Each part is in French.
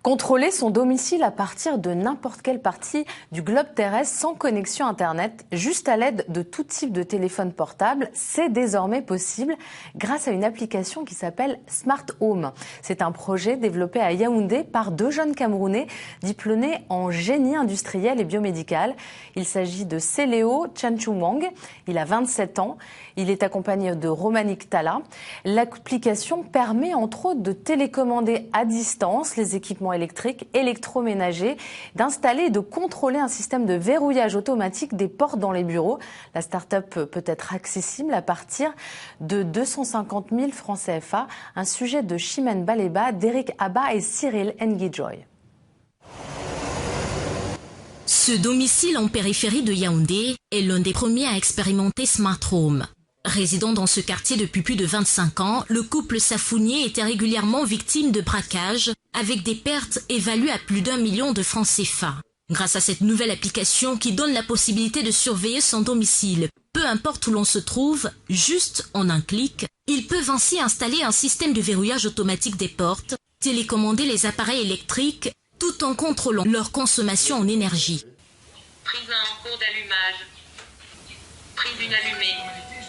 Contrôler son domicile à partir de n'importe quelle partie du globe terrestre sans connexion Internet, juste à l'aide de tout type de téléphone portable, c'est désormais possible grâce à une application qui s'appelle Smart Home. C'est un projet développé à Yaoundé par deux jeunes Camerounais diplômés en génie industriel et biomédical. Il s'agit de Seléo Chanchumwang. Il a 27 ans. Il est accompagné de Romanik Tala. L'application permet entre autres de télécommander à distance les équipements électriques, électroménagers, d'installer et de contrôler un système de verrouillage automatique des portes dans les bureaux. La start-up peut être accessible à partir de 250 000 francs CFA. Un sujet de Chimène Baleba, d'Eric Abba et Cyril Nguijoy. Ce domicile en périphérie de Yaoundé est l'un des premiers à expérimenter Smart Home. Résidant dans ce quartier depuis plus de 25 ans, le couple Safounier était régulièrement victime de braquages avec des pertes évaluées à plus d'1 million de francs CFA. Grâce à cette nouvelle application qui donne la possibilité de surveiller son domicile, peu importe où l'on se trouve, juste en un clic, ils peuvent ainsi installer un système de verrouillage automatique des portes, télécommander les appareils électriques, tout en contrôlant leur consommation en énergie. Prise en cours d'allumage. Prise d'une allumée.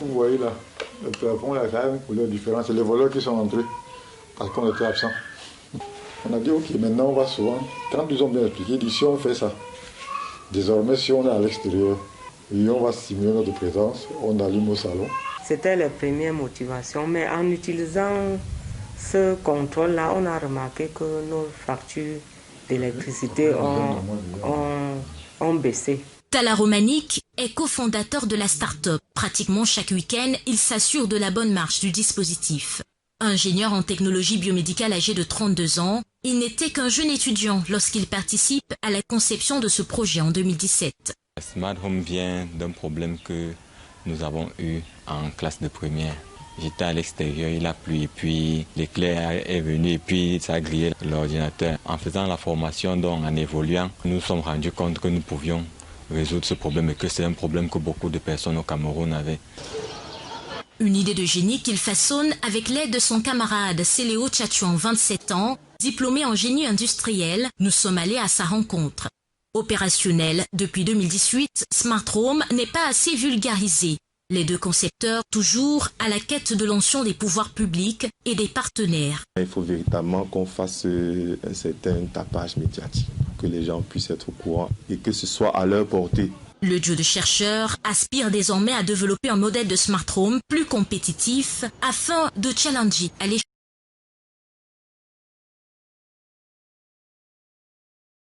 Vous voyez là, le plafond, il y a quand même une couleur différente. C'est les voleurs qui sont entrés parce qu'on était absents. On a dit ok, maintenant on va souvent. Quand ils ont bien expliqué, d'ici on fait ça. Désormais, si on est à l'extérieur et on va simuler notre présence, on allume au salon. C'était la première motivation, mais en utilisant ce contrôle-là, on a remarqué que nos factures d'électricité ont baissé. Tala Romanik est cofondateur de la start-up. Pratiquement chaque week-end, il s'assure de la bonne marche du dispositif. Ingénieur en technologie biomédicale âgé de 32 ans, il n'était qu'un jeune étudiant lorsqu'il participe à la conception de ce projet en 2017. Smart Home vient d'un problème que nous avons eu en classe de première. J'étais à l'extérieur, il a plu et puis l'éclair est venu et puis ça a grillé l'ordinateur. En faisant la formation, donc en évoluant, nous nous sommes rendus compte que nous pouvions résoudre ce problème et que c'est un problème que beaucoup de personnes au Cameroun avaient. Une idée de génie qu'il façonne avec l'aide de son camarade Seléo Chanchumwang, 27 ans, diplômé en génie industriel. Nous sommes allés à sa rencontre. Opérationnel depuis 2018, Smart Home n'est pas assez vulgarisé. Les deux concepteurs, toujours à la quête de l'onction des pouvoirs publics et des partenaires. Il faut véritablement qu'on fasse un certain tapage médiatique, que les gens puissent être au courant et que ce soit à leur portée. Le duo de chercheurs aspire désormais à développer un modèle de Smart Home plus compétitif afin de challenger à l'échelle